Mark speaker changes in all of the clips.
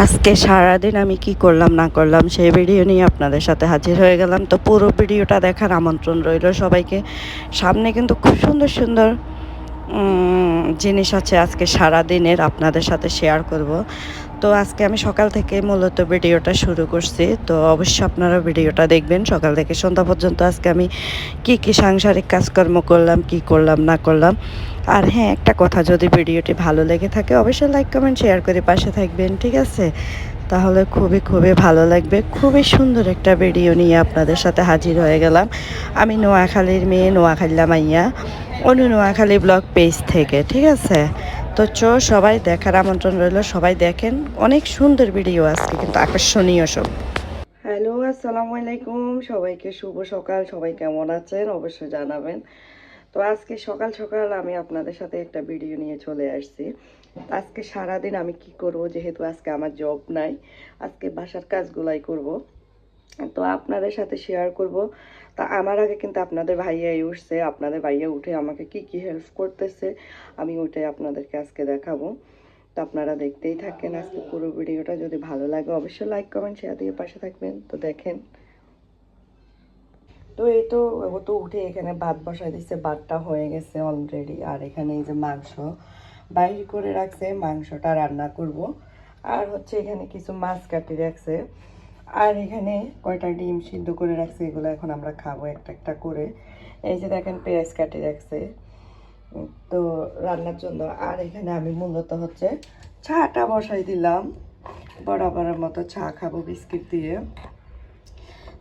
Speaker 1: আজকে সারাদিন আমি কি করলাম না করলাম সেই ভিডিও নিয়ে আপনাদের সাথে হাজির হয়ে গেলাম। তো পুরো ভিডিওটা দেখার আমন্ত্রণ রইল সবাইকে। সামনে কিন্তু খুব সুন্দর সুন্দর জিনিস আছে আজকে সারাদিনের আপনাদের সাথে শেয়ার করব। তো আজকে আমি সকাল থেকে মূলত ভিডিওটা শুরু করছি, তো অবশ্যই আপনারা ভিডিওটা দেখবেন সকাল থেকে সন্ধ্যা পর্যন্ত। আজকে আমি কি সাংসারিক কাজকর্ম করলাম, কি করলাম না করলাম। আর হ্যাঁ, একটা কথা, যদি ভিডিওটি ভালো লেগে থাকে অবশ্যই লাইক কমেন্ট শেয়ার করে পাশে থাকবেন, ঠিক আছে? তাহলে খুবই খুবই ভালো লাগবে। খুবই সুন্দর একটা ভিডিও নিয়ে আপনাদের সাথে হাজির হয়ে গেলাম। আমি নোয়াখালীর মেয়ে, নোয়াখালীলা মাইয়া, অনু নোয়াখালী ব্লগ পেজ থেকে, ঠিক আছে? তো সবাই দেখার আমন্ত্রণ রইল, সবাই দেখেন। অনেক সুন্দর ভিডিও আজকে, কিন্তু আকর্ষণীয় সব। হ্যালো, আসসালামু আলাইকুম সবাইকে, শুভ সকাল। সবাই কেমন আছেন অবশ্যই জানাবেন। তো আজকে সকাল সকাল আমি আপনাদের সাথে একটা ভিডিও নিয়ে চলে আসছি। আজকে সারাদিন আমি কি করব, যেহেতু আজকে আমার জব নাই, আজকে বাসার কাজগুলাই করব, তো আপনাদের সাথে শেয়ার করব। তা আমার আগে কিন্তু আপনাদের ভাইয়াই উঠছে, আপনাদের ভাইয়া উঠে আমাকে কি হেল্প করতেছে আমি ওইটাই আপনাদেরকে আজকে দেখাবো। তো আপনারা দেখতেই থাকেন আজকে পুরো ভিডিওটা। যদি ভালো লাগে অবশ্যই লাইক কমেন্ট শেয়ার দিয়ে পাশে থাকবেন। তো দেখেন, তো এই তো ও তো উঠে এখানে ভাত বসাই দিচ্ছে, ভাতটা হয়ে গেছে অলরেডি। আর এখানে এই যে মাংস বাইর করে রাখছে, মাংসটা রান্না করব। আর হচ্ছে এখানে কিছু মাছ কাটি রাখছে। আর এখানে কয়টা ডিম সিদ্ধ করে রাখছে, এগুলো এখন আমরা খাবো একটা একটা করে। এই যে দেখেন পেঁয়াজ কাটি রাখছে তো রান্নার জন্য। আর এখানে আমি মূলত হচ্ছে চাটা বসাই দিলাম, বরাবরের মতো চা খাবো বিস্কিট দিয়ে।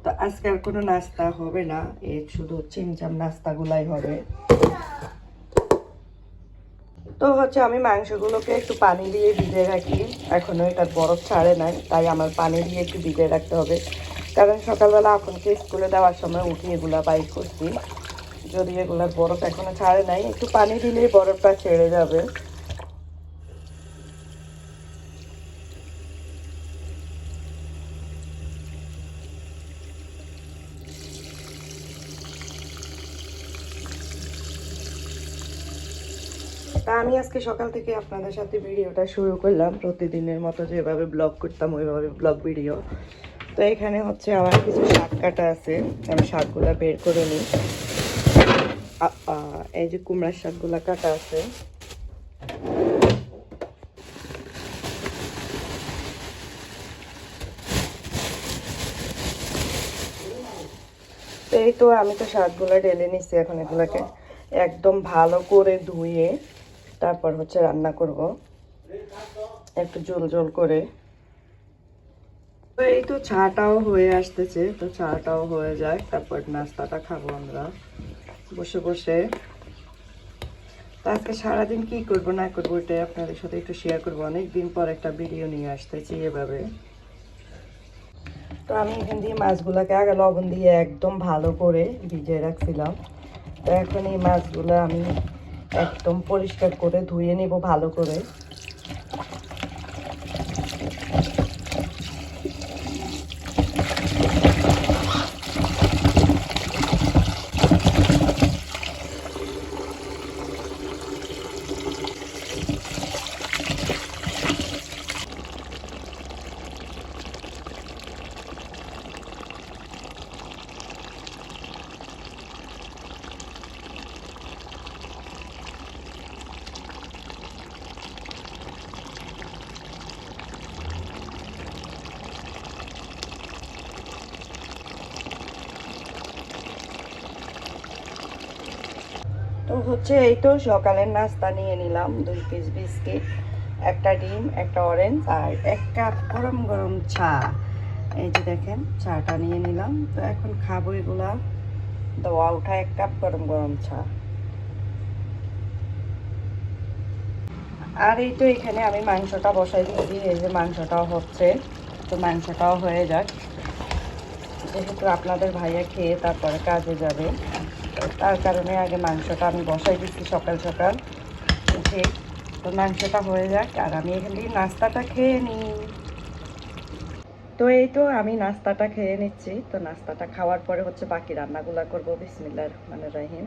Speaker 1: তো আজকে আর কোনো নাস্তা হবে না, এই শুধু চিমচাম নাস্তাগুলাই হবে। তো হচ্ছে আমি মাংসগুলোকে একটু পানি দিয়ে ভিজিয়ে রাখি, এখনো এটা বরফ ছাড়ে নাই, তাই আমার পানি দিয়ে একটু ভিজিয়ে রাখতে হবে। কারণ সকালবেলা এখনকে স্কুলে দেওয়ার সময় উঠি এগুলা বাইর করছি, যদি এগুলার বরফ এখনো ছাড়ে নাই, একটু পানি দিলেই বরফটা ছেড়ে যাবে। তা আমি আজকে সকাল থেকে আপনাদের সাথে ভিডিওটা শুরু করলাম, প্রতিদিনের মতো যেভাবে ব্লগ করতাম ওইভাবে ব্লগ ভিডিও। তো এখানে হচ্ছে আমার কিছু শাক কাটা আছে, আমি শাকগুলো বের করে নিই। এই যে কুমড়ার শাকগুলো কাটা আছে। তো এই তো আমি তো শাকগুলো ঢেলে নিচ্ছি, এখন এগুলোকে একদম ভালো করে ধুয়ে তারপর হচ্ছে রান্না করব একটু ঝোল ঝোল করে। তো এই তো চাটাও হয়ে আসতেছে, তো চাটাও হয়ে যায়, তারপর নাস্তাটা খাবো আমরা বসে বসে। তো আজকে সারাদিন কি করব না করবো এটাই আপনাদের সাথে একটু শেয়ার করবো। অনেকদিন পর একটা ভিডিও নিয়ে আসতেছি এভাবে। তো আমি এখান দিয়ে মাছগুলোকে আগে লবণ দিয়ে একদম ভালো করে ভিজিয়ে রাখছিলাম। তো এখন এই মাছগুলো আমি একদম পরিষ্কার করে ধুয়ে নেব ভালো করে। তো হচ্ছে এই তো সকালের নাস্তা নিয়ে নিলাম, 2 পিস বিস্কিট, একটা ডিম, একটা অরেঞ্জ, আর 1 কাপ গরম গরম চা। এই যে দেখেন চাটা নিয়ে নিলাম। তো এখন খাবো এগুলা, দেওয়া উঠা 1 কাপ গরম গরম চা। আর এই তো এখানে আমি মাংসটা বসাই দিয়েছি, এই যে মাংসটাও হচ্ছে। তো মাংসটাও হয়ে যাক, যেহেতু আপনাদের ভাইয়া খেয়ে তারপরে কাজে যাবে, তার কারণে আগে মাংসটা আমি বসাই দিচ্ছি সকাল সকাল উঠে। তো মাংসটা হয়ে যাক আর আমি এখান থেকে নাস্তাটা খেয়ে নিই। তো এই তো আমি নাস্তাটা খেয়ে নিচ্ছি। তো নাস্তাটা খাওয়ার পরে হচ্ছে বাকি রান্নাগুলো করবো। বিসমিল্লাহির রহমানির রহিম।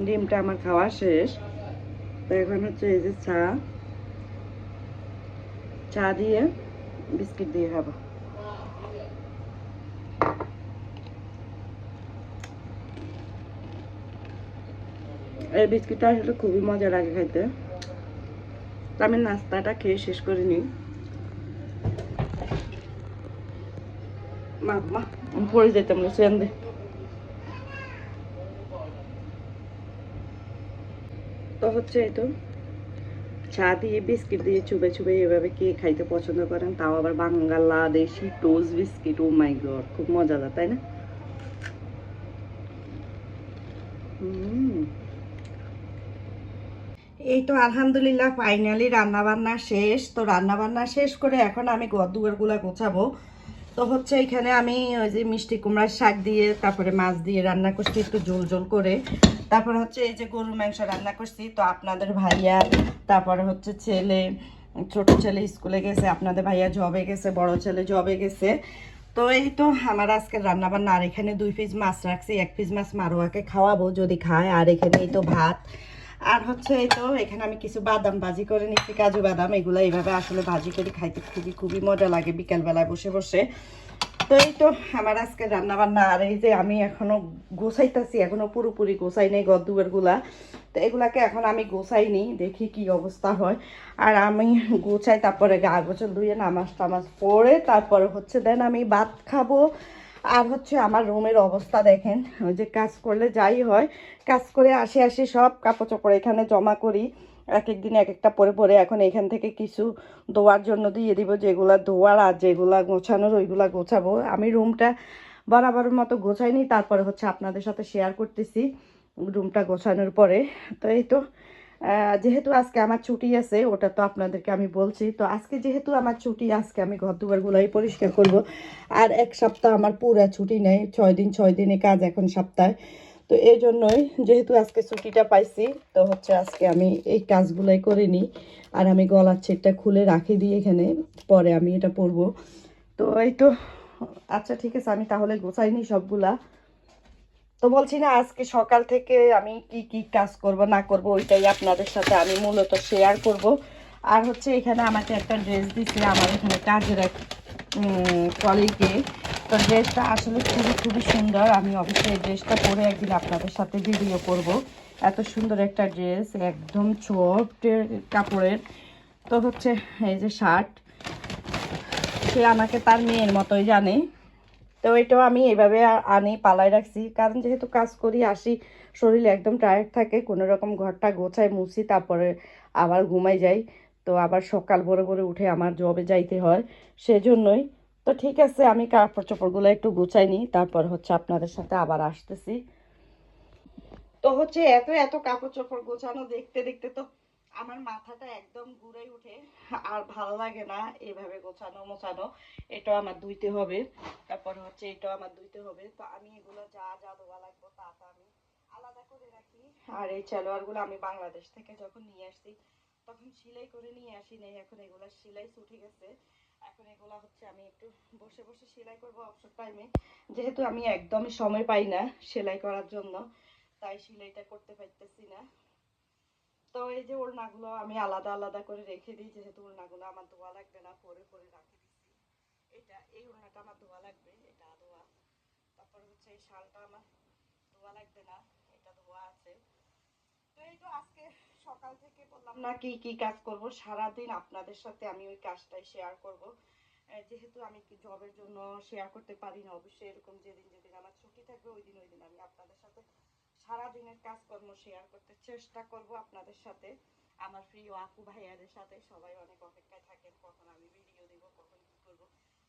Speaker 1: ডিমটা আমার খাওয়া শেষ। তো এখন হচ্ছে এই যে চা, চা দিয়ে বিস্কিট দিয়ে খাবো। এই বিস্কিটটা আসলে খুবই মজা লাগে খাইতে। তো আমি নাস্তাটা খেয়ে শেষ করে নিই। মা মা পড়ে যেতাম না সেন্দে। তো হচ্ছে এই তো চা দিয়ে বিস্কিট দিয়ে চুবে চুবে এভাবে কে খাইতে পছন্দ করেন, তাও আবার বাংলাদেশি টোস্ট বিস্কিট। ও মাই গড, খুব মজাদার তাই না? এই তো আলহামদুলিল্লাহ ফাইনালি রান্না বান্না শেষ। তো রান্না বান্না শেষ করে এখন আমি ঘর দুয়ারগুলা গোছাবো। তো হচ্ছে এখানে আমি ওই যে মিষ্টি কুমড়ার শাক দিয়ে তারপরে মাছ দিয়ে রান্না করছি একটু ঝোল ঝোল করে। তারপর হচ্ছে এই যে গরুর মাংস রান্না করছি। তো আপনাদের ভাইয়া, তারপরে হচ্ছে ছেলে, ছোট ছেলে স্কুলে গেছে, আপনাদের ভাইয়া জবে গেছে, বড় ছেলে জবে গেছে। তো এই তো আমার আজকে রান্না বান্না। আর এখানে 2 পিস মাছ রাখছি, 1 পিস মাছ মারোয়াকে খাওয়াবো যদি খায়। আর এখানে এই তো ভাত। আর হচ্ছে এই তো এখানে আমি কিছু বাদাম ভাজি করে নিচ্ছি, কাজু বাদাম। এগুলো এইভাবে আসলে ভাজি করে খাইতে খুবই খুবই মজা লাগে বিকালবেলায় বসে বসে। তো এই তো আমার আজকে রান্না বান্না। আর এই যে আমি এখনো গোছাইতেছি, এখনো পুরোপুরি গোছাই নেই ঘর দুয়ারগুলা। তো এগুলাকে এখন আমি গোছাইনি, দেখি কি অবস্থা হয়। আর আমি গোছাই, তারপরে গা গোছল ধুয়ে নামাজ টামাজ পড়ে তারপরে হচ্ছে দেন আমি ভাত খাবো। আর হচ্ছে আমার রুমের অবস্থা দেখেন, ওই যে কাজ করলে যাই হয়, কাজ করে আসি আসি সব কাপড় চোপড় এখানে জমা করি, এক এক দিন এক একটা পরে পরে। এখন এখান থেকে কিছু ধোয়ার জন্য দিয়ে দিব, যেগুলা ধোয়ার আর যেগুলা গোছানোর ওইগুলা গোছাবো। আমি রুমটা বরাবরের মতো গোছাইনি, তারপরে হচ্ছে আপনাদের সাথে শেয়ার করতেছি রুমটা গোছানোর পরে। তো এই তো যেহেতু আজকে আমার ছুটি আছে, ওটা তো আপনাদেরকে আমি বলছি। তো আজকে যেহেতু আমার ছুটি, আজকে আমি ঘর দুয়ারগুলোই পরিষ্কার করব। আর এক সপ্তাহ আমার পুরো ছুটি নেই, 6 দিন 6 দিনে কাজ এখন সপ্তাহে। তো এই জন্যই যেহেতু আজকে ছুটিটা পাইছি, তো হচ্ছে আজকে আমি এই কাজগুলোই করে নিই। আর আমি গলার ছেটটা খুলে রাখি দিই এখানে, পরে আমি এটা পরবো। তো এই তো আচ্ছা ঠিক আছে, আমি তাহলে গোছাই নিই সবগুলা। তো বলছি না, আজকে সকাল থেকে আমি কি কি কাজ করব না করব ওইটাই আপনাদের সাথে আমি মূলত শেয়ার করব। আর হচ্ছে এখানে আমাকে একটা ড্রেস দিচ্ছে আমার এখানে কাজের এক কলিগে। তো ড্রেসটা আসলে খুবই খুবই সুন্দর। আমি অবশ্যই এই ড্রেসটা পরে একদিন আপনাদের সাথে ভিডিও করব। এত সুন্দর একটা ড্রেস, একদম সফটের কাপড়ের। তো হচ্ছে এই যে শার্ট, সে আমাকে তার মেয়ের মতোই জানে। তো এটাও আমি এইভাবে আনি পালাই রাখছি, কারণ যেহেতু কাজ করি আসি, শরীর একদম টায়ার্ড থাকে, কোনো রকম ঘরটা গোছায় মুছি, তারপরে আবার ঘুমাই যাই। তো আবার সকাল ভোরে ভোরে উঠে আমার জবে যাইতে হয়, সেজন্যই। তো ঠিক আছে, আমি কাপড় চোপড়গুলো একটু গোছাই নিই, তারপর হচ্ছে আপনাদের সাথে আবার আসতেছি। তো হচ্ছে এত এত কাপড় চোপড় গোছানো দেখতে দেখতে তো আমার মাথাটা একদম ঘুরে উঠে, আর ভালো লাগে না এইভাবে গোছানো মোছানো। এটাও আমার ধুইতে হবে, তারপর হচ্ছে এটাও আমার ধুইতে হবে। তো আমি এগুলো যা যা ধোয়া লাগবে তা তা আমি আলাদা করে রাখি। আর এই সালোয়ারগুলো আমি বাংলাদেশ থেকে যখন নিয়ে আসছি তখন সেলাই করে নিয়ে আসি নাই, এখন এগুলো সেলাই উঠে গেছে। এখন এগুলো হচ্ছে আমি একটু বসে বসে সেলাই করবো অবসর টাইমে, যেহেতু আমি একদমই সময় পাই না সেলাই করার জন্য, তাই সেলাইটা করতে পারতেছি না। তো এই যে ওড়নাগুলো আমি আলাদা আলাদা করে রেখে দিই, যেহেতু ওড়নাগুলো আমার ধোয়া লাগবে না, পরে পরে রাখে দিচ্ছি। এটা এই ওড়নাটা আমার ধোয়া লাগবে, এটা ধোয়া। তারপরে হচ্ছে এই শালটা আমার ধোয়া লাগবে না, এটা ধোয়া আছে। তো এই তো আজকে সকাল থেকে বললাম না কি কি কাজ করব, সারাদিন আপনাদের সাথে আমি ওই কাজটাই শেয়ার করব। যেহেতু আমি জবের জন্য শেয়ার করতে পারি না, অবশ্যই এরকম যেদিন যেদিন আমার ছুটি থাকবে ওই দিন আমি আপনাদের সাথে সারাদিনের কাজকর্ম শেয়ার করতে চেষ্টা করব আপনাদের সাথে, আমার প্রিয় আপু ভাইয়াদের সাথে। সবাই অনেক অপেক্ষায় থাকেন কখন আমি ভিডিও দিব, কখন কি করব।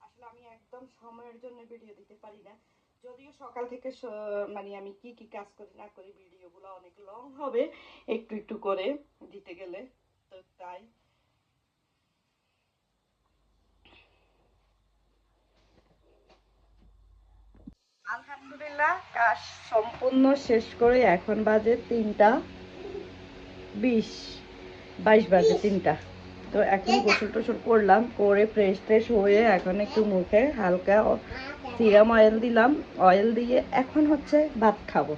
Speaker 1: আসলে আমি একদম সময়ের জন্য ভিডিও দিতে পারি না, যদিও সকাল থেকে মানে আমি কি কি কাজ করি না করি ভিডিওগুলো অনেক লং হবে একটু একটু করে দিতে গেলে। তো তাই আলহামদুলিল্লাহ কাজ সম্পূর্ণ শেষ করে এখন বাজে 3টা 20, 22 বাজে 3টা। তো এখন গোসল টোসল করলাম, করে ফ্রেশ ট্রেশ হয়ে এখন একটু মুখে হালকা সিরাম অয়েল দিলাম, অয়েল দিয়ে এখন হচ্ছে ভাত খাবো।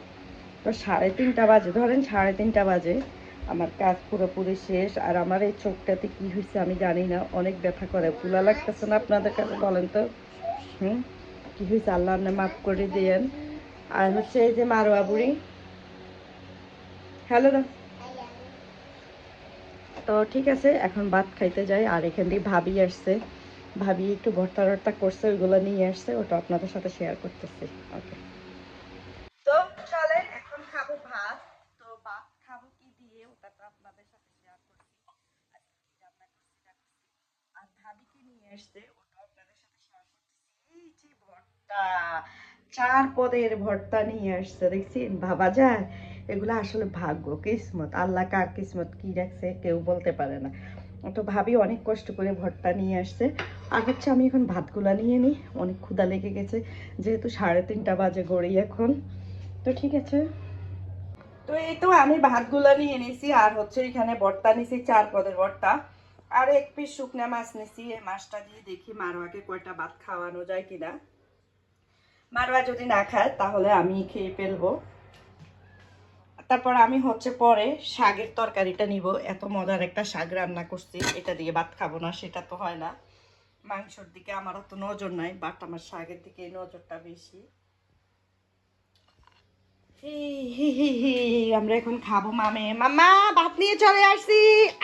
Speaker 1: তো 3:30 বাজে, ধরেন 3:30 বাজে আমার কাজ পুরোপুরি শেষ। আর আমার এই চোখটাতে কি হয়েছে আমি জানি না, অনেক ব্যথা করে, ফুলা লাগতেছে না আপনাদের কাছে? বলেন তো কি হয়েছে, আল্লাহ আপনি মাফ করে দিয়েন। আর হচ্ছে এই যে মারোয়া বুড়ি, হ্যালো। তো ঠিক আছে, এখন ভাত খাইতে যাই। আর এখান দিয়ে ভাবি আসছে, ভাবি একটু ভর্তা টর্তা করছে, ওইগুলো নিয়ে আসছে, ওটা আপনাদের সাথে শেয়ার করতেছি। ওকে, তো চলেন এখন খাবো ভাত। তো ভাত খাবো কি দিয়ে ওটা তো আপনাদের সাথে শেয়ার করছি, আজকে কি রান্না করছি না করছি। আর ভাবি কি নিয়ে আসছে ওটা আপনাদের সাথে শেয়ার করতেছি। এই যে ভর্তা, 4 পদের ভর্তা নিয়ে আসছে, দেখছেন? ভাবা যায় এগুলো আসলে ভাগ্য, কিসমত, আল্লাহ কার কিসমত কি রাখছে কেউ বলতে পারে না। তো ভাবি অনেক কষ্ট করে ভর্তা নিয়ে আসছে। আর হচ্ছে আমি এখন ভাতগুলা নিয়ে নিই, অনেক ক্ষুধা লেগে গেছে, যেহেতু 3:30 বাজে গড়ি এখন। তো ঠিক আছে, তো এই তো আমি ভাতগুলা নিয়ে নিছি। আর হচ্ছে এখানে ভর্তা নিছি, 4 পদের ভর্তা। আর 1 পিস শুকনা মাছ নিছি, এই মাছটা দিয়ে দেখি মারোয়াকে কয়টা ভাত খাওয়ানো যায় কিনা। মারোয়া যদি না খায় তাহলে আমি খেয়ে ফেলবো। তারপর আমি হচ্ছে পরে শাকের তরকারিটা নিব। এত মজার একটা শাক রান্না করছি, এটা দিয়ে ভাত খাবো না সেটা তো হয় না। মাংসর দিকে আমার অত নজর নাই, বাট আমার শাকের দিকে নজরটা বেশি। আমরা এখন খাবো। মামা ভাত নিয়ে চলে আসছি।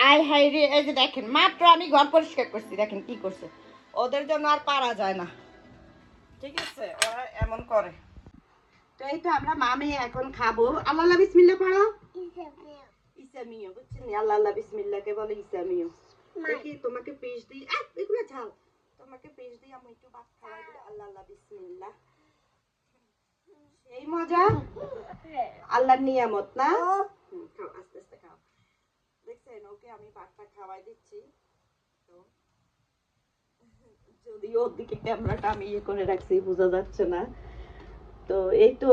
Speaker 1: আয় হাই রে, এই যে দেখেন মাত্র আমি ঘর পরিষ্কার করছি, দেখেন কি করছে। ওদের জন্য আর পারা যায় না, ঠিক আছে? ওরা এমন করে। তো এই তো আমরা মামে এখন খাবো। আল্লাহ বিসমিল্লাহ পড়ো। ইসামিও, বুঝছেন? আল্লাহ বিসমিল্লাহকে বলে ইসামিও। দেখি তোমাকে পিস দিই, এগুলো ঝাল। তোমাকে পিস দিই, আমি একটু ভাত খাওয়াই দিই। আল্লাহ বিসমিল্লাহ। এই মজা, আল্লাহর নিয়ামত না? খাও, আস্তে আস্তে খাও। দেখছেন, ওকে আমি ভাতটা খাওয়াই দিচ্ছি। তো যদিও ওর দিকে ক্যামেরাটা আমি ইয়ে করে রাখছি, বোঝা যাচ্ছে না। তো এই তো,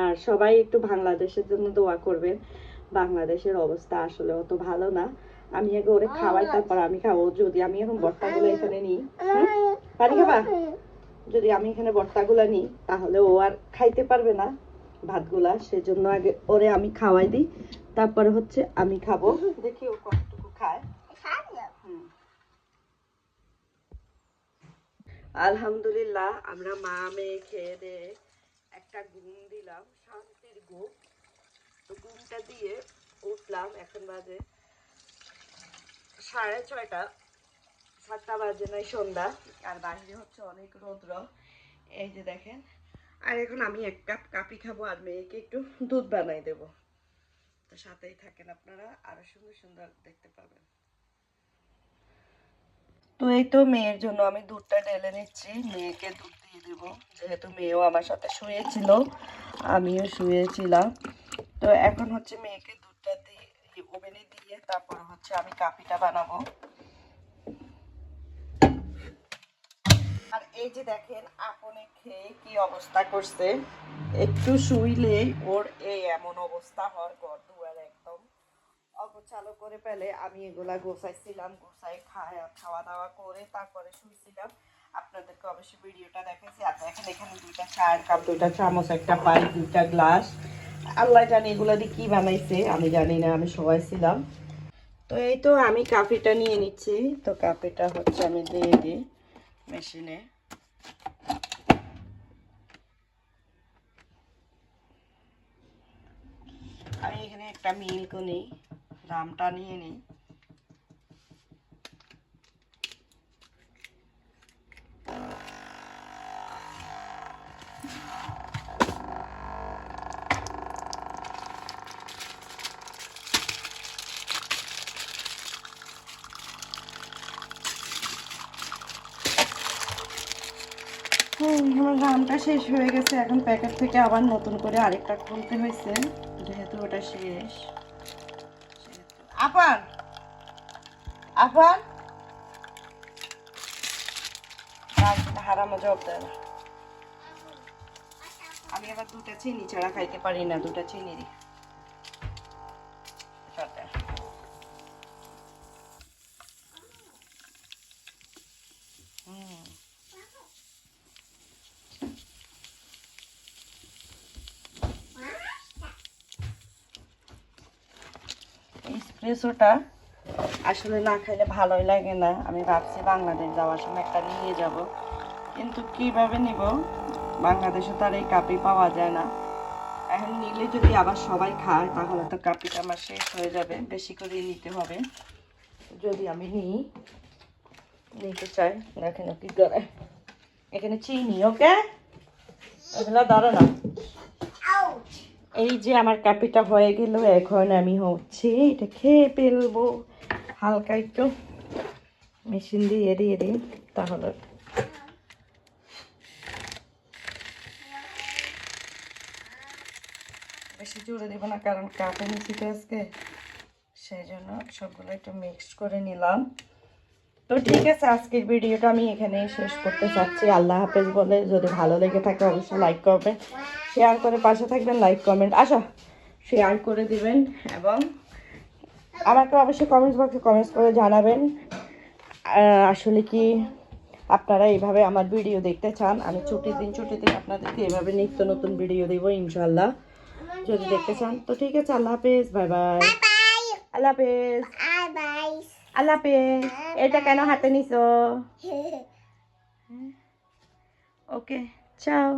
Speaker 1: আর সবাই একটু বাংলাদেশের জন্য দোয়া করবেন। বাংলাদেশের অবস্থা আসলে অত ভালো না। আমি আগে ওরে খাওয়াই, তারপর আমি খাবো। যদি আমি এখন ভর্তাগুলো এখানে নিই, পানি খাবা? যদি আমি এখানে ভর্তাগুলো নিই তাহলে ও আর খাইতে পারবে না ভাতগুলা, সেজন্য আগে ওরে আমি খাওয়াই দিই, তারপরে হচ্ছে আমি খাবো। দেখি ও কতটুকু খায়। আলহামদুলিল্লাহ, আমরা মা মেয়ে খেয়ে দিয়ে একটা ঘুম দিলাম, শান্তির ঘুম। তো ঘুমটা দিয়ে উঠলাম, এখন বাজে 6:30, 7টা বাজে নাই সন্ধ্যা। আর বাইরে হচ্ছে অনেক রৌদ্র, এই যে দেখেন। আর এখন আমি 1 কাপ কাপি খাবো, আর মেয়েকে একটু দুধ বানাই দেবো। তো সাথেই থাকেন আপনারা, আরো সুন্দর সুন্দর দেখতে পাবেন। তো এই তো মেয়ের জন্য আমি দুধটা ঢেলে নিচ্ছি, মেয়েকে দুধ দিয়ে দেবো, যেহেতু মেয়েও আমার সাথে শুয়েছিল, আমিও শুয়েছিলাম। তো এখন হচ্ছে মেয়েকে দুধটা দিয়ে ওভেনে দিয়ে তারপর হচ্ছে আমি কাপিটা বানাবো। আর এই যে দেখেন আপনে খেয়ে কি অবস্থা করছে, একটু শুইলেই ওর এই এমন অবস্থা, হওয়ার ঘর দুয়ার একদম অগোছালো করে ফেলে। আমি এগুলা গোছাইছিলাম, গোছাই খাওয়া দাওয়া করে তারপরে শুইছিলাম। আপনাদেরকে অবশ্যই ভিডিওটা দেখাইছি। আর দেখেন এখানে 2টা চায়ের কাপ, 2টা চামচ, একটা পানি, 2টা গ্লাস। আল্লাহ জানি এগুলা দিয়ে কি বানাইছে, আমি জানি না, আমি শোয়াইছিলাম। তো এই তো আমি কাফিটা নিয়ে নিচ্ছি। তো কাফিটা হচ্ছে আমি দিয়ে দিই মেশিনে। আমি এখানে একটা মিল্কও নিই, দামটা নিয়ে নিই। আমার রামটা শেষ হয়ে গেছে, এখন প্যাকেট থেকে আবার নতুন করে আরেকটা খুলতে হয়েছে, যেহেতু ওটা শেষ। আপান আপান হারামো জব দেয় না। আমি আবার 2টা চিনি ছাড়া খাইতে পারি না, 2টা চিনি দিই। এসপ্রেসোটা আসলে না খাইলে ভালোই লাগে না। আমি ভাবছি বাংলাদেশ যাওয়ার সময় একটা নিয়ে যাব, কিন্তু কিভাবে নিব? বাংলাদেশে তো আর এই কাপই পাওয়া যায় না। এখন নিলে যদি আবার সবাই খায় তাহলে তো কাপিটা আমার শেষ হয়ে যাবে, বেশি করে নিতে হবে যদি আমি নিতে চাই। দেখেন কি করে, এখানে চিনি, ওকে এগুলো ধরো না। এই যে আমার কাপিটা হয়ে গেল, এখন আমি হচ্ছে এটা খেয়ে ফেলবো। হালকা একটু মেশিন দিয়ে দিই তাহলে। বেশি জোরে দেবো না, কারণ কাপে নিচ্ছি তো আজকে, সেই জন্য সবগুলো একটু মিক্সড করে নিলাম। তো ঠিক আছে, আজকের ভিডিওটা আমি এখানে শেষ করতে চাচ্ছি। আল্লাহ হাফেজ বলে, যদি ভালো লেগে থাকে অবশ্যই লাইক করবেন, শেয়ার করে পাশে থাকবেন, লাইক কমেন্ট শেয়ার করে দিবেন, এবং আমাকে অবশ্যই কমেন্টস বক্সে কমেন্টস করে জানাবেন আসলে কি আপনারা এইভাবে আমার ভিডিও দেখতে চান। আমি ছুটির দিন আপনাদেরকে এভাবে নিত্য নতুন ভিডিও দেবো ইনশাল্লাহ, যদি দেখতে চান। তো ঠিক আছে, আল্লাহ হাফেজ, বাই বাই। আল্লাহ হাফেজ, আল্লাহ হাফেজ। এটা কেন হাতে নিছো? ওকে, চাও।